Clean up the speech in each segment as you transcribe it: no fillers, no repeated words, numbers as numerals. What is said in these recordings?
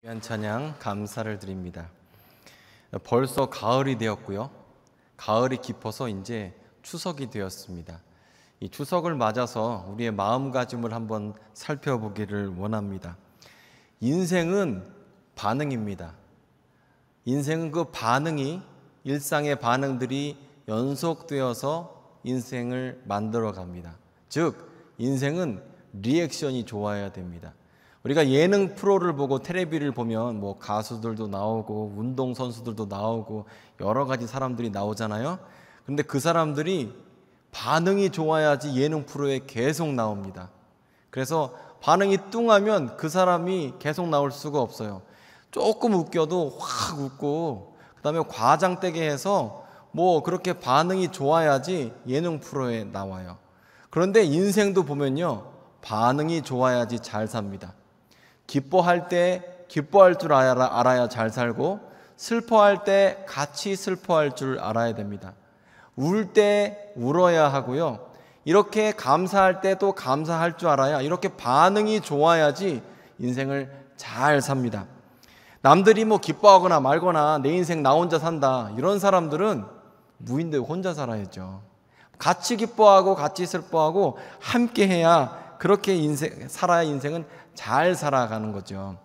귀한 찬양 감사를 드립니다. 벌써 가을이 되었고요. 가을이 깊어서 이제 추석이 되었습니다. 이 추석을 맞아서 우리의 마음가짐을 한번 살펴보기를 원합니다. 인생은 반응입니다. 인생은 그 반응이 일상의 반응들이 연속되어서 인생을 만들어 갑니다. 즉 인생은 리액션이 좋아야 됩니다. 우리가 예능 프로를 보고 텔레비를 보면 뭐 가수들도 나오고 운동선수들도 나오고 여러 가지 사람들이 나오잖아요. 그런데 그 사람들이 반응이 좋아야지 예능 프로에 계속 나옵니다. 그래서 반응이 뚱하면 그 사람이 계속 나올 수가 없어요. 조금 웃겨도 확 웃고 그다음에 과장되게 해서 뭐 그렇게 반응이 좋아야지 예능 프로에 나와요. 그런데 인생도 보면요, 반응이 좋아야지 잘 삽니다. 기뻐할 때 기뻐할 줄 알아야 잘 살고, 슬퍼할 때 같이 슬퍼할 줄 알아야 됩니다. 울 때 울어야 하고요, 이렇게 감사할 때 또 감사할 줄 알아야, 이렇게 반응이 좋아야지 인생을 잘 삽니다. 남들이 뭐 기뻐하거나 말거나 내 인생 나 혼자 산다, 이런 사람들은 무인데 혼자 살아야죠. 같이 기뻐하고 같이 슬퍼하고 함께 해야, 그렇게 살아야 인생은 잘 살아가는 거죠.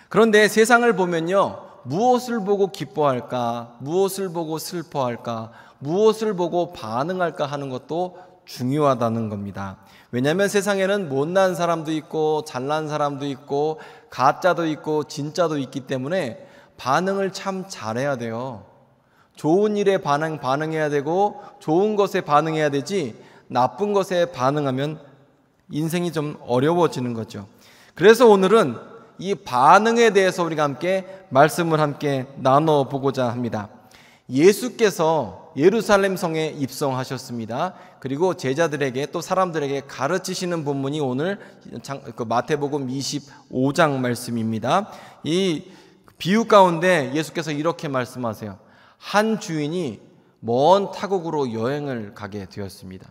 그런데 세상을 보면요, 무엇을 보고 기뻐할까, 무엇을 보고 슬퍼할까, 무엇을 보고 반응할까 하는 것도 중요하다는 겁니다. 왜냐하면 세상에는 못난 사람도 있고 잘난 사람도 있고 가짜도 있고 진짜도 있기 때문에 반응을 참 잘해야 돼요. 좋은 일에 반응해야 되고 좋은 것에 반응해야 되지, 나쁜 것에 반응하면 인생이 좀 어려워지는 거죠. 그래서 오늘은 이 반응에 대해서 우리가 함께 말씀을 함께 나눠보고자 합니다. 예수께서 예루살렘 성에 입성하셨습니다. 그리고 제자들에게 또 사람들에게 가르치시는 본문이 오늘 마태복음 25장 말씀입니다. 이 비유 가운데 예수께서 이렇게 말씀하세요. 한 주인이 먼 타국으로 여행을 가게 되었습니다.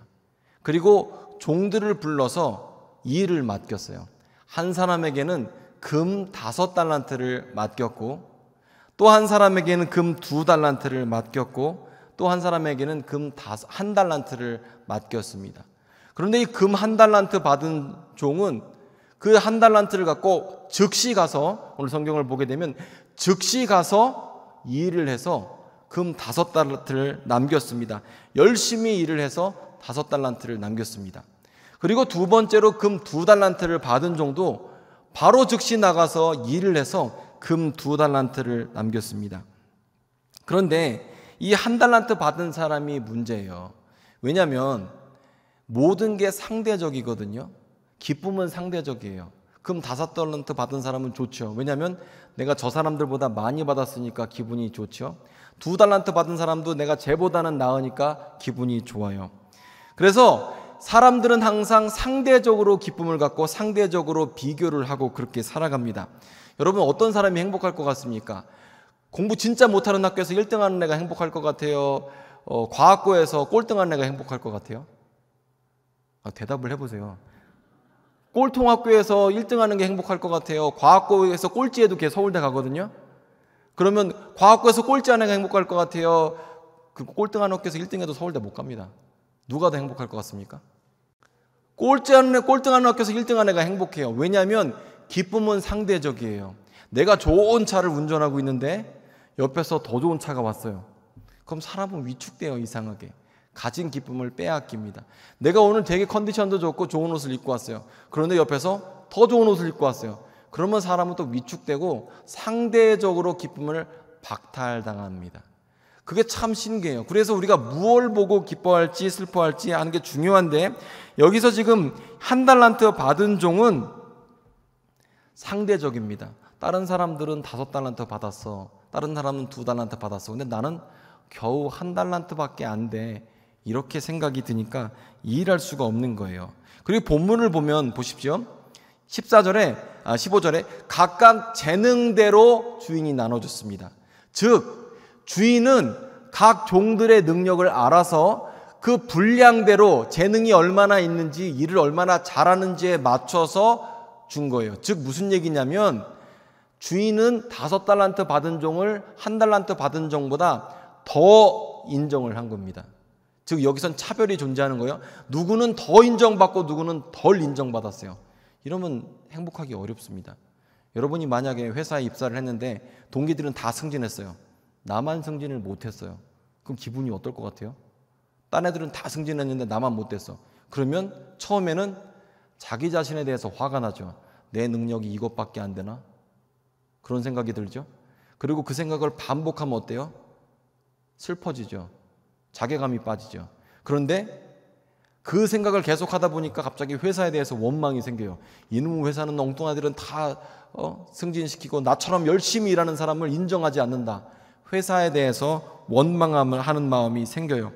그리고 종들을 불러서 일을 맡겼어요. 한 사람에게는 금 5달란트를 맡겼고, 또 한 사람에게는 금 2달란트를 맡겼고, 또 한 사람에게는 금 1달란트를 맡겼습니다. 그런데 이 금 1달란트 받은 종은 그 1달란트를 갖고 즉시 가서, 오늘 성경을 보게 되면 즉시 가서 일을 해서 금 5달란트를 남겼습니다. 열심히 일을 해서 5달란트를 남겼습니다. 그리고 두 번째로 금 2달란트를 받은 종도 바로 즉시 나가서 일을 해서 금 2달란트를 남겼습니다. 그런데 이 1달란트 받은 사람이 문제예요. 왜냐하면 모든 게 상대적이거든요. 기쁨은 상대적이에요. 금 5달란트 받은 사람은 좋죠. 왜냐하면 내가 저 사람들보다 많이 받았으니까 기분이 좋죠. 2달란트 받은 사람도 내가 쟤보다는 나으니까 기분이 좋아요. 그래서 사람들은 항상 상대적으로 기쁨을 갖고 상대적으로 비교를 하고 그렇게 살아갑니다. 여러분, 어떤 사람이 행복할 것 같습니까? 공부 진짜 못하는 학교에서 1등하는 애가 행복할 것 같아요? 과학고에서 꼴등하는 애가 행복할 것 같아요? 대답을 해보세요. 꼴통학교에서 1등하는 게 행복할 것 같아요? 과학고에서 꼴찌해도 걔 서울대 가거든요? 그러면 과학고에서 꼴찌하는 애가 행복할 것 같아요? 그 꼴등하는 학교에서 1등해도 서울대 못 갑니다. 누가 더 행복할 것 같습니까? 꼴등하는 학교에서 1등하는 애가 행복해요. 왜냐하면 기쁨은 상대적이에요. 내가 좋은 차를 운전하고 있는데 옆에서 더 좋은 차가 왔어요. 그럼 사람은 위축돼요. 이상하게 가진 기쁨을 빼앗깁니다. 내가 오늘 되게 컨디션도 좋고 좋은 옷을 입고 왔어요. 그런데 옆에서 더 좋은 옷을 입고 왔어요. 그러면 사람은 또 위축되고 상대적으로 기쁨을 박탈당합니다. 그게 참 신기해요. 그래서 우리가 무엇을 보고 기뻐할지 슬퍼할지 하는 게 중요한데, 여기서 지금 1달란트 받은 종은 상대적입니다. 다른 사람들은 5달란트 받았어. 다른 사람은 2달란트 받았어. 근데 나는 겨우 1달란트밖에 안 돼. 이렇게 생각이 드니까 이해할 수가 없는 거예요. 그리고 본문을 보면 보십시오. 15절에 각각 재능대로 주인이 나눠줬습니다. 즉 주인은 각 종들의 능력을 알아서 그 분량대로 재능이 얼마나 있는지, 일을 얼마나 잘하는지에 맞춰서 준 거예요. 즉 무슨 얘기냐면 주인은 5달란트 받은 종을 1달란트 받은 종보다 더 인정을 한 겁니다. 즉 여기선 차별이 존재하는 거예요. 누구는 더 인정받고 누구는 덜 인정받았어요. 이러면 행복하기 어렵습니다. 여러분이 만약에 회사에 입사를 했는데 동기들은 다 승진했어요. 나만 승진을 못했어요. 그럼 기분이 어떨 것 같아요? 딴 애들은 다 승진했는데 나만 못했어. 그러면 처음에는 자기 자신에 대해서 화가 나죠. 내 능력이 이것밖에 안 되나? 그런 생각이 들죠. 그리고 그 생각을 반복하면 어때요? 슬퍼지죠. 자괴감이 빠지죠. 그런데 그 생각을 계속하다 보니까 갑자기 회사에 대해서 원망이 생겨요. 이놈 회사는 엉뚱한 애들은 다 승진시키고 나처럼 열심히 일하는 사람을 인정하지 않는다. 회사에 대해서 원망을 하는 마음이 생겨요.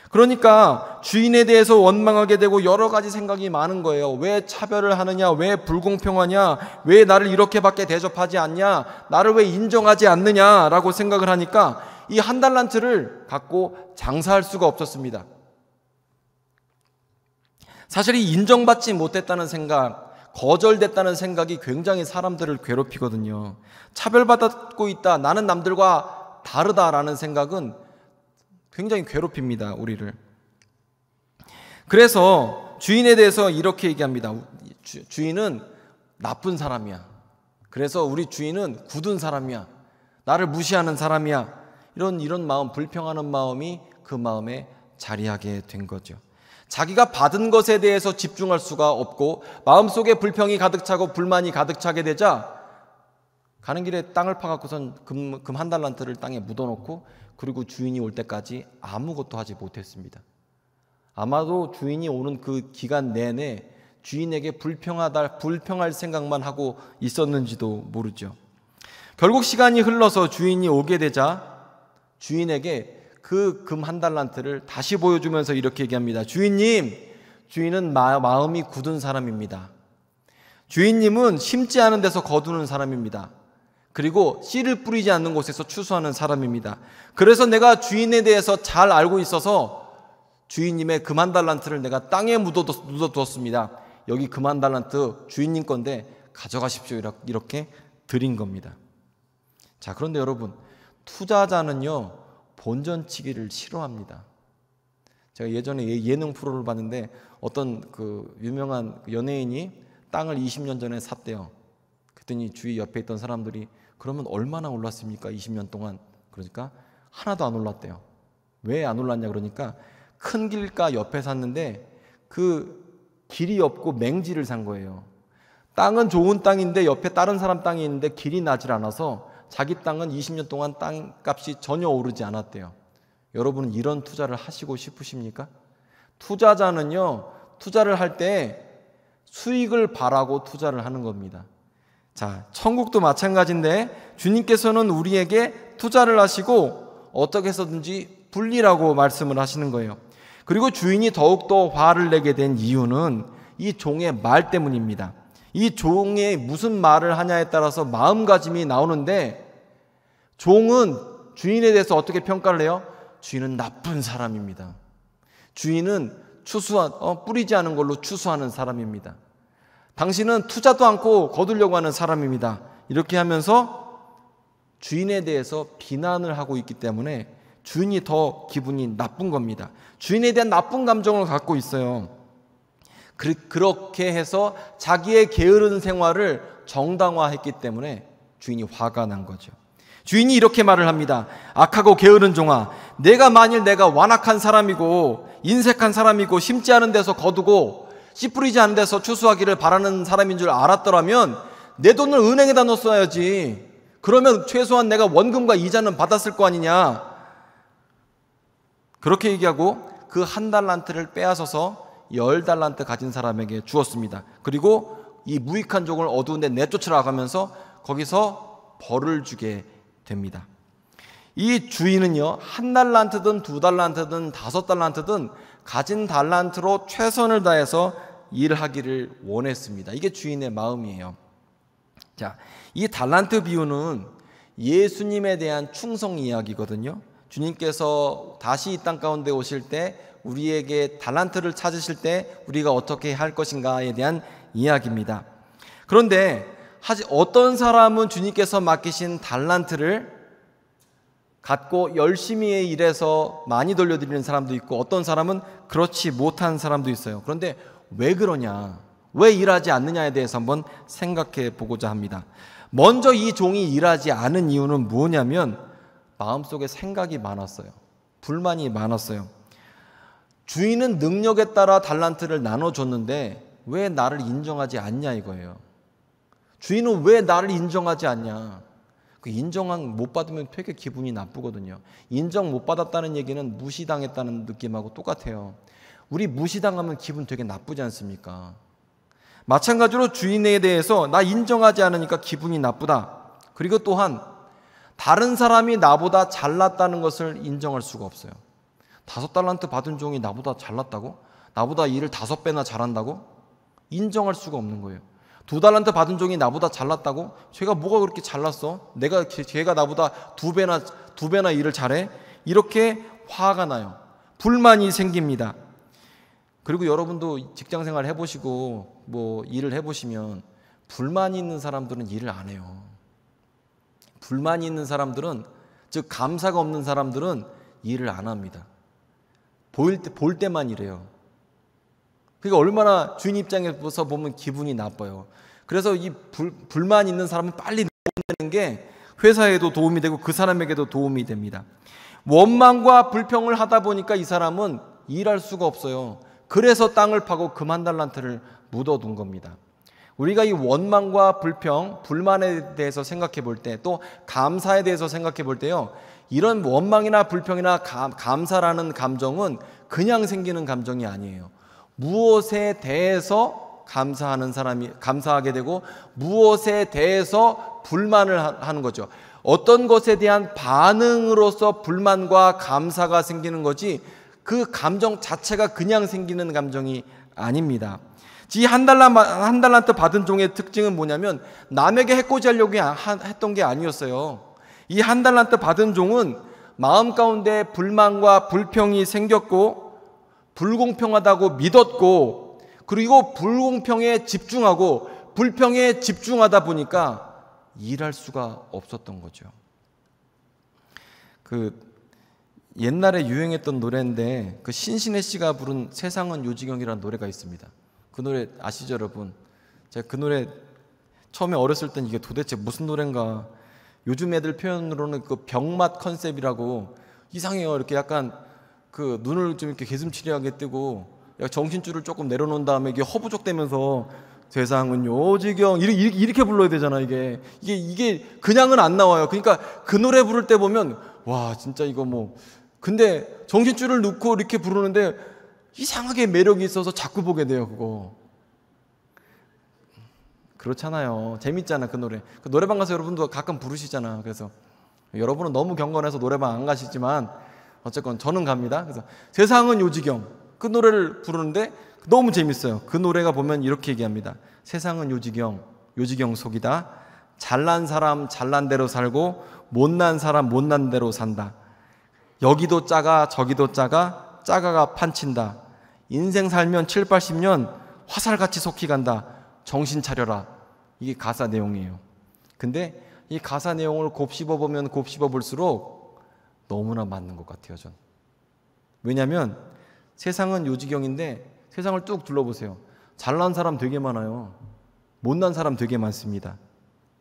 그러니까 주인에 대해서 원망하게 되고 여러 가지 생각이 많은 거예요. 왜 차별을 하느냐? 왜 불공평하냐? 왜 나를 이렇게밖에 대접하지 않냐? 나를 왜 인정하지 않느냐라고 생각을 하니까 이 1달란트를 갖고 장사할 수가 없었습니다. 사실 이 인정받지 못했다는 생각, 거절됐다는 생각이 굉장히 사람들을 괴롭히거든요. 차별받고 있다, 나는 남들과 다르다라는 생각은 굉장히 괴롭힙니다, 우리를. 그래서 주인에 대해서 이렇게 얘기합니다. 주인은 나쁜 사람이야. 그래서 우리 주인은 굳은 사람이야. 나를 무시하는 사람이야. 이런 마음, 불평하는 마음이 그 마음에 자리하게 된 거죠. 자기가 받은 것에 대해서 집중할 수가 없고 마음속에 불평이 가득 차고 불만이 가득 차게 되자 가는 길에 땅을 파갖고선 금 1달란트를 땅에 묻어놓고 그리고 주인이 올 때까지 아무것도 하지 못했습니다. 아마도 주인이 오는 그 기간 내내 주인에게 불평할 생각만 하고 있었는지도 모르죠. 결국 시간이 흘러서 주인이 오게 되자 주인에게 그 금 1달란트를 다시 보여주면서 이렇게 얘기합니다. 주인님, 주인은 마음이 굳은 사람입니다. 주인님은 심지 않은 데서 거두는 사람입니다. 그리고 씨를 뿌리지 않는 곳에서 추수하는 사람입니다. 그래서 내가 주인에 대해서 잘 알고 있어서 주인님의 금 1달란트를 내가 땅에 묻어두었습니다. 여기 금 1달란트 주인님 건데 가져가십시오. 이렇게 드린 겁니다. 자, 그런데 여러분, 투자자는요 본전치기를 싫어합니다. 제가 예전에 예능 프로를 봤는데 어떤 그 유명한 연예인이 땅을 20년 전에 샀대요. 그랬더니 주위 옆에 있던 사람들이 그러면 얼마나 올랐습니까? 20년 동안. 그러니까 하나도 안 올랐대요. 왜 안 올랐냐 그러니까 큰 길가 옆에 샀는데 그 길이 없고 맹지를 산 거예요. 땅은 좋은 땅인데 옆에 다른 사람 땅이 있는데 길이 나질 않아서 자기 땅은 20년 동안 땅값이 전혀 오르지 않았대요. 여러분은 이런 투자를 하시고 싶으십니까? 투자자는요, 투자를 할 때 수익을 바라고 투자를 하는 겁니다. 자, 천국도 마찬가지인데 주님께서는 우리에게 투자를 하시고 어떻게 해서든지 불리라고 말씀을 하시는 거예요. 그리고 주인이 더욱더 화를 내게 된 이유는 이 종의 말 때문입니다. 이 종이 무슨 말을 하냐에 따라서 마음가짐이 나오는데 종은 주인에 대해서 어떻게 평가를 해요? 주인은 나쁜 사람입니다. 주인은 뿌리지 않은 걸로 추수하는 사람입니다. 당신은 투자도 않고 거두려고 하는 사람입니다. 이렇게 하면서 주인에 대해서 비난을 하고 있기 때문에 주인이 더 기분이 나쁜 겁니다. 주인에 대한 나쁜 감정을 갖고 있어요. 그렇게 해서 자기의 게으른 생활을 정당화했기 때문에 주인이 화가 난 거죠. 주인이 이렇게 말을 합니다. 악하고 게으른 종아, 내가 완악한 사람이고 인색한 사람이고 심지 않은 데서 거두고 씨 뿌리지 않은 데서 추수하기를 바라는 사람인 줄 알았더라면 내 돈을 은행에다 넣었어야지. 그러면 최소한 내가 원금과 이자는 받았을 거 아니냐. 그렇게 얘기하고 그 1달란트를 빼앗아서 10달란트 가진 사람에게 주었습니다. 그리고 이 무익한 종을 어두운 데 내쫓으러 가면서 거기서 벌을 주게 됩니다. 이 주인은요, 1달란트든 2달란트든 5달란트든 가진 달란트로 최선을 다해서 일하기를 원했습니다. 이게 주인의 마음이에요. 자, 이 달란트 비유는 예수님에 대한 충성 이야기거든요. 주님께서 다시 이 땅 가운데 오실 때 우리에게 달란트를 찾으실 때 우리가 어떻게 할 것인가에 대한 이야기입니다. 그런데 어떤 사람은 주님께서 맡기신 달란트를 갖고 열심히 일해서 많이 돌려드리는 사람도 있고, 어떤 사람은 그렇지 못한 사람도 있어요. 그런데 왜 그러냐, 왜 일하지 않느냐에 대해서 한번 생각해 보고자 합니다. 먼저 이 종이 일하지 않은 이유는 뭐냐면 마음속에 생각이 많았어요. 불만이 많았어요. 주인은 능력에 따라 달란트를 나눠줬는데 왜 나를 인정하지 않냐 이거예요. 주인은 왜 나를 인정하지 않냐. 그 인정 못 받으면 되게 기분이 나쁘거든요. 인정 못 받았다는 얘기는 무시당했다는 느낌하고 똑같아요. 우리 무시당하면 기분 되게 나쁘지 않습니까? 마찬가지로 주인에 대해서 나 인정하지 않으니까 기분이 나쁘다. 그리고 또한 다른 사람이 나보다 잘났다는 것을 인정할 수가 없어요. 5달란트 받은 종이 나보다 잘났다고? 나보다 일을 5배나 잘한다고? 인정할 수가 없는 거예요. 2달란트 받은 종이 나보다 잘났다고? 제가 뭐가 그렇게 잘났어? 걔가 나보다 2배나 일을 잘해? 이렇게 화가 나요. 불만이 생깁니다. 그리고 여러분도 직장생활 해보시고 뭐 일을 해보시면 불만이 있는 사람들은 일을 안 해요. 불만이 있는 사람들은, 즉 감사가 없는 사람들은 일을 안 합니다. 볼 때만 일해요. 그러니까 얼마나 주인 입장에서 보면 기분이 나빠요. 그래서 이 불만 있는 사람은 빨리 내보내는 게 회사에도 도움이 되고 그 사람에게도 도움이 됩니다. 원망과 불평을 하다 보니까 이 사람은 일할 수가 없어요. 그래서 땅을 파고 금 1달란트를 묻어둔 겁니다. 우리가 이 원망과 불평, 불만에 대해서 생각해 볼 때, 또 감사에 대해서 생각해 볼 때요, 이런 원망이나 불평이나 감사라는 감정은 그냥 생기는 감정이 아니에요. 무엇에 대해서 감사하는 사람이 감사하게 되고 무엇에 대해서 불만을 하는 거죠. 어떤 것에 대한 반응으로서 불만과 감사가 생기는 거지, 그 감정 자체가 그냥 생기는 감정이 아닙니다. 이 1달란트 받은 종의 특징은 뭐냐면 남에게 해코지 하려고 했던 게 아니었어요. 이 1달란트 받은 종은 마음 가운데 불만과 불평이 생겼고 불공평하다고 믿었고, 그리고 불공평에 집중하고 불평에 집중하다 보니까 일할 수가 없었던 거죠. 옛날에 유행했던 노래인데 신신혜 씨가 부른 세상은 요지경이라는 노래가 있습니다. 그 노래 아시죠, 여러분? 제가 그 노래 처음에 어렸을 땐 이게 도대체 무슨 노래인가. 요즘 애들 표현으로는 병맛 컨셉이라고 이상해요. 이렇게 약간 눈을 좀 이렇게 개슴츠레하게 뜨고 정신줄을 조금 내려놓은 다음에 이게 허부족대면서 세상은 요지경 이렇게 불러야 되잖아. 이게 그냥은 안 나와요. 그러니까 그 노래 부를 때 보면 와 진짜 이거 근데 정신줄을 놓고 이렇게 부르는데 이상하게 매력이 있어서 자꾸 보게 돼요. 그거 그렇잖아요. 재밌잖아. 그 노래. 그 노래방 가서 여러분도 가끔 부르시잖아. 그래서 여러분은 너무 경건해서 노래방 안 가시지만 어쨌건 저는 갑니다. 그래서 세상은 요지경, 그 노래를 부르는데 너무 재밌어요. 그 노래가 보면 이렇게 얘기합니다. 세상은 요지경 속이다. 잘난 사람 잘난 대로 살고 못난 사람 못난 대로 산다. 여기도 작아 저기도 작아 작아가 판친다. 인생 살면 7, 80년 화살같이 속히 간다. 정신 차려라. 이게 가사 내용이에요. 근데 이 가사 내용을 곱씹어 보면 곱씹어 볼수록 너무나 맞는 것 같아요. 전. 왜냐하면 세상은 요지경인데 세상을 뚝 둘러보세요. 잘난 사람 되게 많아요. 못난 사람 되게 많습니다.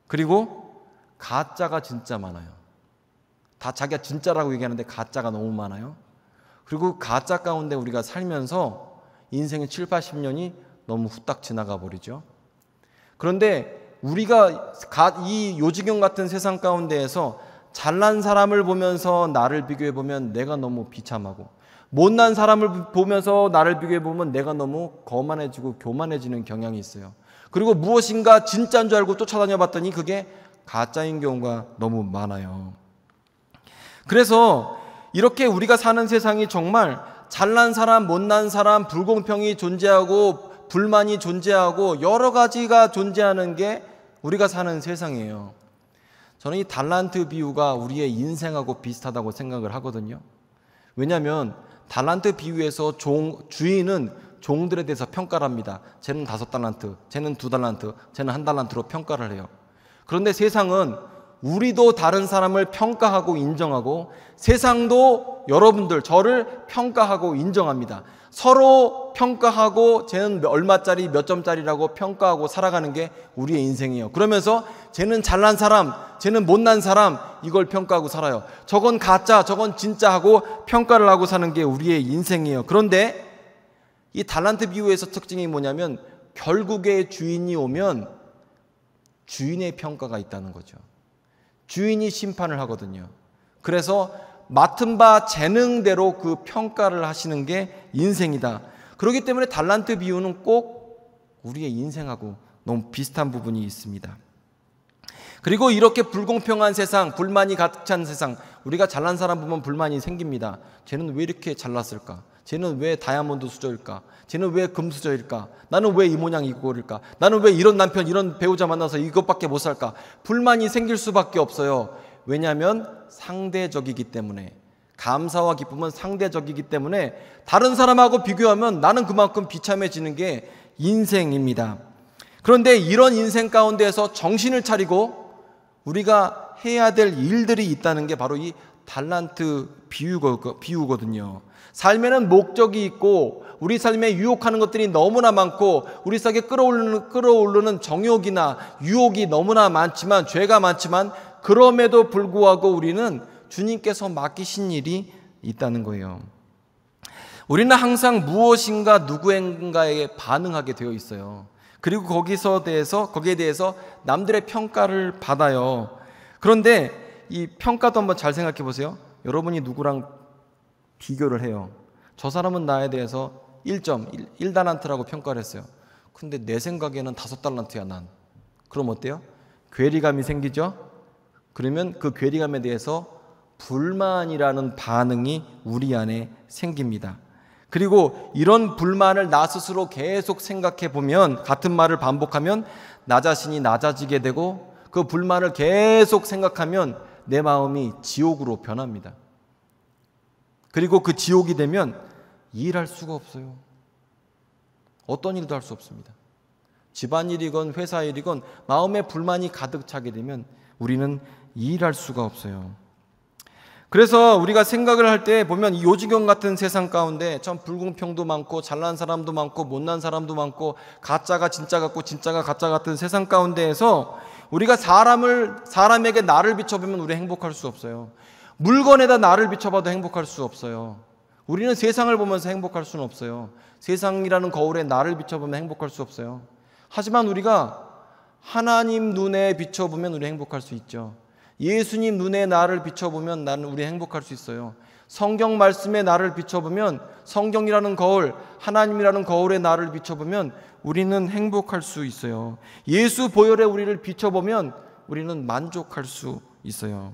그리고 가짜가 진짜 많아요. 다 자기가 진짜라고 얘기하는데 가짜가 너무 많아요. 그리고 가짜 가운데 우리가 살면서 인생의 7, 80년이 너무 후딱 지나가 버리죠. 그런데 우리가 이 요지경 같은 세상 가운데에서 잘난 사람을 보면서 나를 비교해 보면 내가 너무 비참하고, 못난 사람을 보면서 나를 비교해 보면 내가 너무 거만해지고 교만해지는 경향이 있어요. 그리고 무엇인가 진짜인 줄 알고 쫓아다녀 봤더니 그게 가짜인 경우가 너무 많아요. 그래서 이렇게 우리가 사는 세상이 정말 잘난 사람, 못난 사람, 불공평이 존재하고 불만이 존재하고 여러 가지가 존재하는 게 우리가 사는 세상이에요. 저는 이 달란트 비유가 우리의 인생하고 비슷하다고 생각을 하거든요. 왜냐하면 달란트 비유에서 주인은 종들에 대해서 평가를 합니다. 쟤는 5달란트, 쟤는 2달란트, 쟤는 1달란트로 평가를 해요. 그런데 세상은 우리도 다른 사람을 평가하고 인정하고 세상도 여러분들 저를 평가하고 인정합니다. 서로 평가하고 쟤는 얼마짜리 몇 점짜리라고 평가하고 살아가는 게 우리의 인생이에요. 그러면서 쟤는 잘난 사람, 쟤는 못난 사람, 이걸 평가하고 살아요. 저건 가짜, 저건 진짜 하고 평가를 하고 사는 게 우리의 인생이에요. 그런데 이 달란트 비유에서 특징이 뭐냐면 결국에 주인이 오면 주인의 평가가 있다는 거죠. 주인이 심판을 하거든요. 그래서 맡은 바 재능대로 그 평가를 하시는 게 인생이다. 그렇기 때문에 달란트 비유는 꼭 우리의 인생하고 너무 비슷한 부분이 있습니다. 그리고 이렇게 불공평한 세상, 불만이 가득 찬 세상, 우리가 잘난 사람 보면 불만이 생깁니다. 쟤는 왜 이렇게 잘났을까? 쟤는 왜 다이아몬드 수저일까? 쟤는 왜 금수저일까? 나는 왜 이 모양 이꼴일까? 나는 왜 이런 남편, 이런 배우자 만나서 이것밖에 못 살까? 불만이 생길 수밖에 없어요. 왜냐하면 상대적이기 때문에. 감사와 기쁨은 상대적이기 때문에 다른 사람하고 비교하면 나는 그만큼 비참해지는 게 인생입니다. 그런데 이런 인생 가운데에서 정신을 차리고 우리가 해야 될 일들이 있다는 게 바로 이 달란트 비유거든요. 삶에는 목적이 있고 우리 삶에 유혹하는 것들이 너무나 많고 우리 속에 끌어오르는 정욕이나 유혹이 너무나 많지만 죄가 많지만 그럼에도 불구하고 우리는 주님께서 맡기신 일이 있다는 거예요. 우리는 항상 무엇인가 누구인가에 반응하게 되어 있어요. 그리고 거기에 대해서 남들의 평가를 받아요. 그런데 이 평가도 한번 잘 생각해 보세요. 여러분이 누구랑 비교를 해요. 저 사람은 나에 대해서 1달란트라고 평가를 했어요. 근데 내 생각에는 5달란트야 난. 그럼 어때요? 괴리감이 생기죠? 그러면 그 괴리감에 대해서 불만이라는 반응이 우리 안에 생깁니다. 그리고 이런 불만을 나 스스로 계속 생각해 보면 같은 말을 반복하면 나 자신이 낮아지게 되고 그 불만을 계속 생각하면 내 마음이 지옥으로 변합니다. 그리고 그 지옥이 되면 일할 수가 없어요. 어떤 일도 할 수 없습니다. 집안일이건 회사 일이건 마음에 불만이 가득 차게 되면 우리는 일할 수가 없어요. 그래서 우리가 생각을 할 때 보면 이 요지경 같은 세상 가운데 참 불공평도 많고 잘난 사람도 많고 못난 사람도 많고 가짜가 진짜 같고 진짜가 가짜 같은 세상 가운데에서 우리가 사람에게 나를 비춰보면 우리 행복할 수 없어요. 물건에다 나를 비춰봐도 행복할 수 없어요. 우리는 세상을 보면서 행복할 수는 없어요. 세상이라는 거울에 나를 비춰보면 행복할 수 없어요. 하지만 우리가 하나님 눈에 비춰보면 우리 행복할 수 있죠. 예수님 눈에 나를 비춰보면 우리 행복할 수 있어요. 성경 말씀에 나를 비춰보면 성경이라는 거울, 하나님이라는 거울에 나를 비춰보면 우리는 행복할 수 있어요. 예수 보혈에 우리를 비춰보면 우리는 만족할 수 있어요.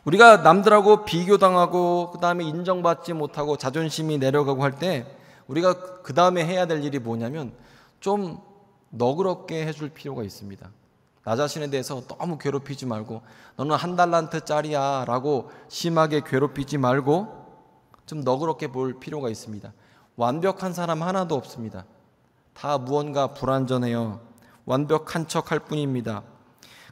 우리가 남들하고 비교당하고 그 다음에 인정받지 못하고 자존심이 내려가고 할 때 우리가 그 다음에 해야 될 일이 뭐냐면 좀 너그럽게 해줄 필요가 있습니다. 나 자신에 대해서 너무 괴롭히지 말고 너는 1달란트짜리야 라고 심하게 괴롭히지 말고 좀 너그럽게 볼 필요가 있습니다. 완벽한 사람 하나도 없습니다. 다 무언가 불완전해요. 완벽한 척 할 뿐입니다.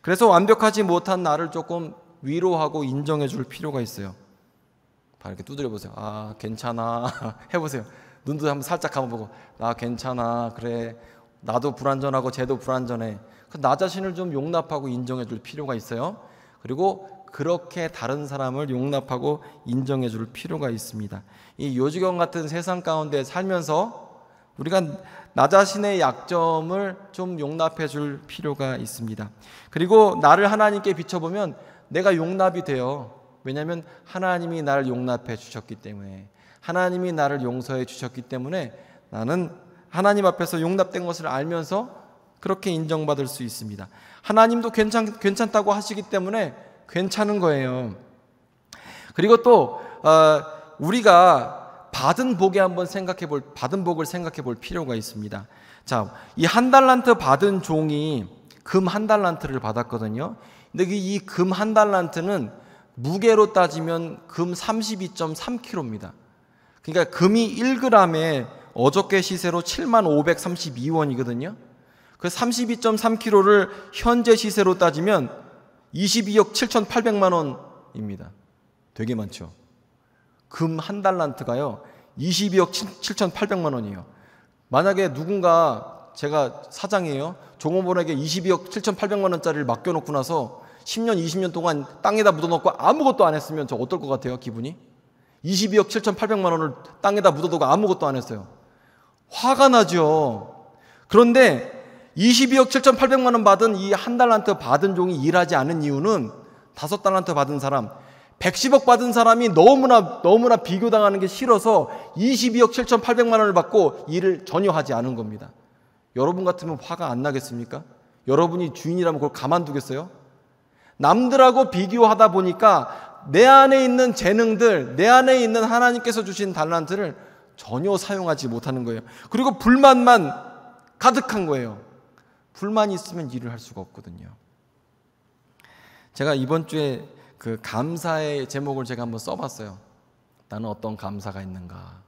그래서 완벽하지 못한 나를 조금 위로하고 인정해 줄 필요가 있어요. 이렇게 두드려 보세요. 아 괜찮아 해보세요. 눈도 한번 살짝 감아보고 나 괜찮아 그래 나도 불완전하고 쟤도 불완전해. 나 자신을 좀 용납하고 인정해 줄 필요가 있어요. 그리고 그렇게 다른 사람을 용납하고 인정해 줄 필요가 있습니다. 이 요지경 같은 세상 가운데 살면서 우리가 나 자신의 약점을 좀 용납해 줄 필요가 있습니다. 그리고 나를 하나님께 비춰보면 내가 용납이 돼요. 왜냐하면 하나님이 나를 용납해 주셨기 때문에, 하나님이 나를 용서해 주셨기 때문에 나는 하나님 앞에서 용납된 것을 알면서 그렇게 인정받을 수 있습니다. 하나님도 괜찮다고 하시기 때문에 괜찮은 거예요. 그리고 또 우리가 받은 복을 생각해 볼 필요가 있습니다. 자, 이 1달란트 받은 종이 금 1달란트를 받았거든요. 근데 이 금 1달란트는 무게로 따지면 금 32.3kg입니다. 그러니까 금이 1g에 어저께 시세로 75,532원이거든요. 그 32.3kg를 현재 시세로 따지면 22억 7,800만 원입니다. 되게 많죠. 금 한 달란트가요 22억 7,800만 원이에요. 만약에 누군가, 제가 사장이에요, 종업원에게 22억 7,800만 원짜리를 맡겨놓고 나서 10년 20년 동안 땅에다 묻어놓고 아무것도 안 했으면 저 어떨 것 같아요? 기분이? 22억 7,800만 원을 땅에다 묻어두고 아무것도 안 했어요. 화가 나죠. 그런데 22억 7,800만 원 받은 이 한 달란트 받은 종이 일하지 않은 이유는 5달란트 받은 사람, 110억 받은 사람이 너무나 비교당하는 게 싫어서 22억 7,800만 원을 받고 일을 전혀 하지 않은 겁니다. 여러분 같으면 화가 안 나겠습니까? 여러분이 주인이라면 그걸 가만두겠어요? 남들하고 비교하다 보니까 내 안에 있는 재능들, 내 안에 있는 하나님께서 주신 달란트를 전혀 사용하지 못하는 거예요. 그리고 불만만 가득한 거예요. 불만이 있으면 일을 할 수가 없거든요. 제가 이번 주에 그 감사의 제목을 제가 한번 써봤어요. 나는 어떤 감사가 있는가.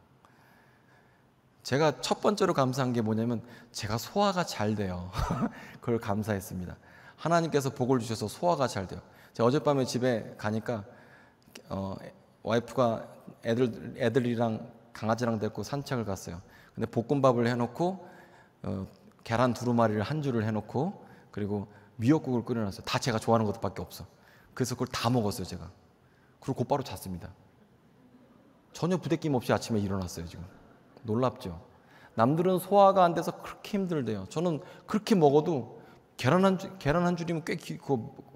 제가 첫 번째로 감사한 게 뭐냐면 제가 소화가 잘 돼요. 그걸 감사했습니다. 하나님께서 복을 주셔서 소화가 잘 돼요. 제가 어젯밤에 집에 가니까 와이프가 애들이랑 강아지랑 데리고 산책을 갔어요. 근데 볶음밥을 해놓고 계란 두루마리를 한 줄을 해놓고 그리고 미역국을 끓여놨어요. 다 제가 좋아하는 것밖에 없어. 그래서 그걸 다 먹었어요, 제가. 그리고 곧바로 잤습니다. 전혀 부대낌 없이 아침에 일어났어요, 지금. 놀랍죠? 남들은 소화가 안 돼서 그렇게 힘들대요. 저는 그렇게 먹어도 계란 한 줄이면 꽤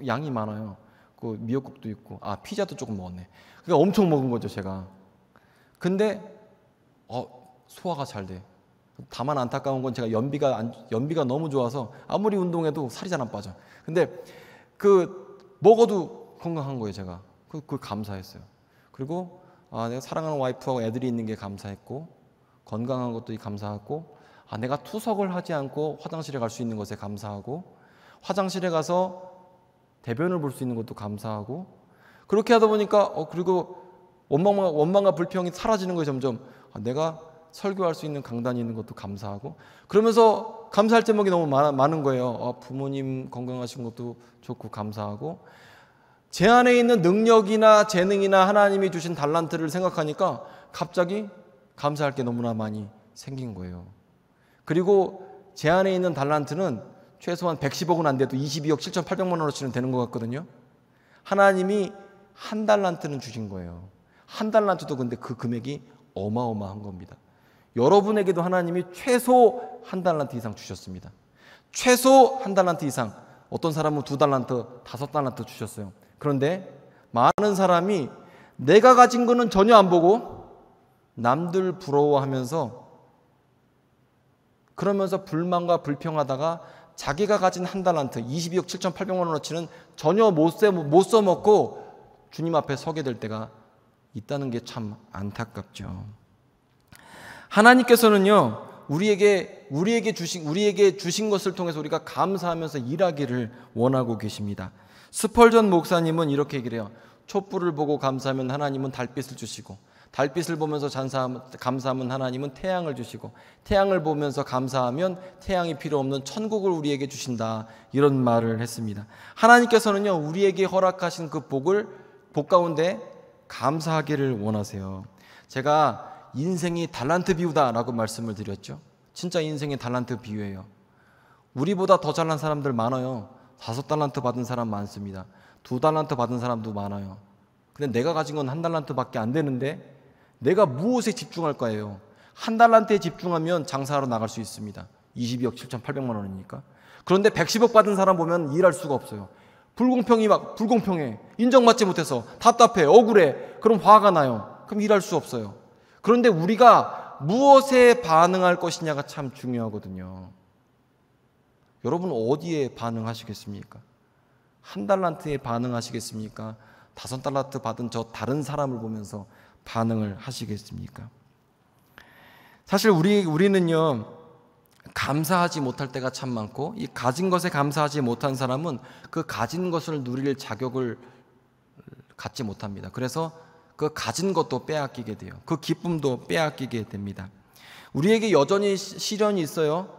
양이 많아요. 그 미역국도 있고, 피자도 조금 먹었네. 그러니까 엄청 먹은 거죠, 제가. 근데 소화가 잘 돼. 다만 안타까운 건 제가 연비가 너무 좋아서 아무리 운동해도 살이 잘 안 빠져. 근데 먹어도 건강한 거예요, 제가. 그걸 감사했어요. 그리고 내가 사랑하는 와이프하고 애들이 있는 게 감사했고, 건강한 것도 감사하고, 내가 투석을 하지 않고 화장실에 갈 수 있는 것에 감사하고, 화장실에 가서 대변을 볼 수 있는 것도 감사하고, 그렇게 하다 보니까 그리고 원망과 불평이 사라지는 거예요, 점점. 내가 설교할 수 있는 강단이 있는 것도 감사하고, 그러면서 감사할 제목이 너무 많은 거예요. 부모님 건강하신 것도 좋고 감사하고, 제 안에 있는 능력이나 재능이나 하나님이 주신 달란트를 생각하니까 갑자기 감사할 게 너무나 많이 생긴 거예요. 그리고 제 안에 있는 달란트는 최소한 110억은 안 돼도 22억 7,800만 원어치는 되는 것 같거든요. 하나님이 한 달란트는 주신 거예요. 한 달란트도 근데 그 금액이 어마어마한 겁니다. 여러분에게도 하나님이 최소 한 달란트 이상 주셨습니다. 최소 한 달란트 이상. 어떤 사람은 2달란트, 5달란트 주셨어요. 그런데 많은 사람이 내가 가진 거는 전혀 안 보고 남들 부러워하면서 그러면서 불만과 불평하다가 자기가 가진 한 달란트 22억 7,800만 원어치는 전혀 못 써먹고 주님 앞에 서게 될 때가 있다는 게 참 안타깝죠. 하나님께서는요, 우리에게 주신 것을 통해서 우리가 감사하면서 일하기를 원하고 계십니다. 스펄전 목사님은 이렇게 얘기를 해요. 촛불을 보고 감사하면 하나님은 달빛을 주시고, 달빛을 보면서 감사하면 하나님은 태양을 주시고, 태양을 보면서 감사하면 태양이 필요 없는 천국을 우리에게 주신다. 이런 말을 했습니다. 하나님께서는요, 우리에게 허락하신 그 복 가운데 감사하기를 원하세요. 제가 인생이 달란트 비유다라고 말씀을 드렸죠. 진짜 인생이 달란트 비유예요. 우리보다 더 잘난 사람들 많아요. 5달란트 받은 사람 많습니다. 2달란트 받은 사람도 많아요. 근데 내가 가진 건 1달란트밖에 안 되는데 내가 무엇에 집중할 거예요? 1달란트에 집중하면 장사하러 나갈 수 있습니다. 22억 7,800만 원이니까. 그런데 110억 받은 사람 보면 일할 수가 없어요. 불공평해. 인정받지 못해서 답답해, 억울해. 그럼 화가 나요. 그럼 일할 수 없어요. 그런데 우리가 무엇에 반응할 것이냐가 참 중요하거든요. 여러분 어디에 반응하시겠습니까? 1달란트에 반응하시겠습니까? 5달란트 받은 저 다른 사람을 보면서 반응을 하시겠습니까? 사실 우리는요, 감사하지 못할 때가 참 많고, 이 가진 것에 감사하지 못한 사람은 그 가진 것을 누릴 자격을 갖지 못합니다. 그래서 그 가진 것도 빼앗기게 돼요. 그 기쁨도 빼앗기게 됩니다. 우리에게 여전히 시련이 있어요.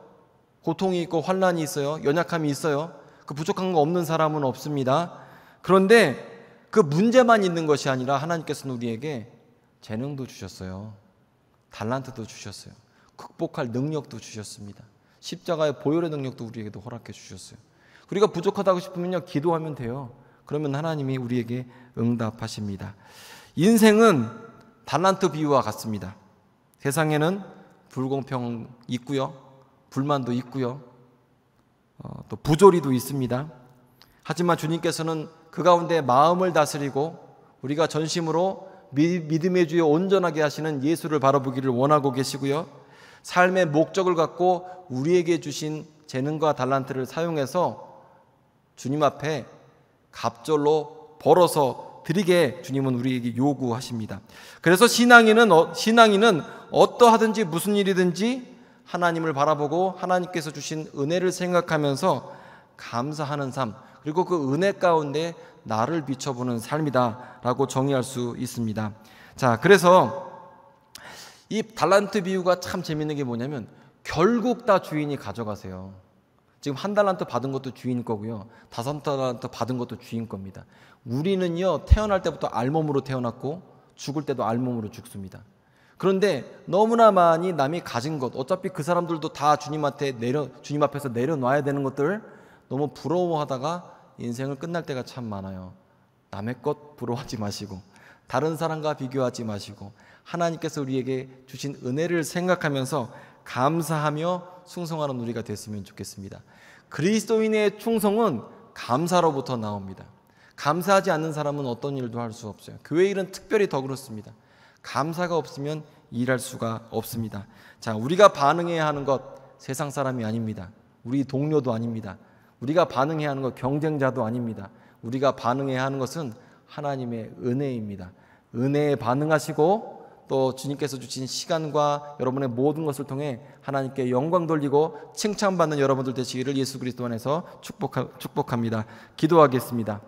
고통이 있고 환난이 있어요. 연약함이 있어요. 그 부족한 거 없는 사람은 없습니다. 그런데 그 문제만 있는 것이 아니라 하나님께서는 우리에게 재능도 주셨어요. 달란트도 주셨어요. 극복할 능력도 주셨습니다. 십자가의 보혈의 능력도 우리에게도 허락해 주셨어요. 우리가 부족하다고 싶으면요, 기도하면 돼요. 그러면 하나님이 우리에게 응답하십니다. 인생은 달란트 비유와 같습니다. 세상에는 불공평 있고요, 불만도 있고요, 또 부조리도 있습니다. 하지만 주님께서는 그 가운데 마음을 다스리고 우리가 전심으로 믿음의 주에 온전하게 하시는 예수를 바라보기를 원하고 계시고요, 삶의 목적을 갖고 우리에게 주신 재능과 달란트를 사용해서 주님 앞에 갑절로 벌어서 드리게 주님은 우리에게 요구하십니다. 그래서 신앙인은 어떠하든지 무슨 일이든지 하나님을 바라보고 하나님께서 주신 은혜를 생각하면서 감사하는 삶, 그리고 그 은혜 가운데 나를 비춰보는 삶이다라고 정의할 수 있습니다. 자, 그래서 이 달란트 비유가 참 재밌는 게 뭐냐면 결국 다 주인이 가져가세요. 지금 1달란트 받은 것도 주인 거고요, 5달란트 받은 것도 주인 겁니다. 우리는요, 태어날 때부터 알몸으로 태어났고 죽을 때도 알몸으로 죽습니다. 그런데 너무나 많이 남이 가진 것, 어차피 그 사람들도 다 주님 앞에서 내려놔야 되는 것들 너무 부러워하다가 인생을 끝날 때가 참 많아요. 남의 것 부러워하지 마시고 다른 사람과 비교하지 마시고 하나님께서 우리에게 주신 은혜를 생각하면서 감사하며 충성하는 우리가 됐으면 좋겠습니다. 그리스도인의 충성은 감사로부터 나옵니다. 감사하지 않는 사람은 어떤 일도 할 수 없어요. 교회 일은 특별히 더 그렇습니다. 감사가 없으면 일할 수가 없습니다. 자, 우리가 반응해야 하는 것 세상 사람이 아닙니다. 우리 동료도 아닙니다. 우리가 반응해야 하는 것 경쟁자도 아닙니다. 우리가 반응해야 하는 것은 하나님의 은혜입니다. 은혜에 반응하시고 또 주님께서 주신 시간과 여러분의 모든 것을 통해 하나님께 영광 돌리고 칭찬받는 여러분들 되시기를 예수 그리스도 안에서 축복합니다. 기도하겠습니다.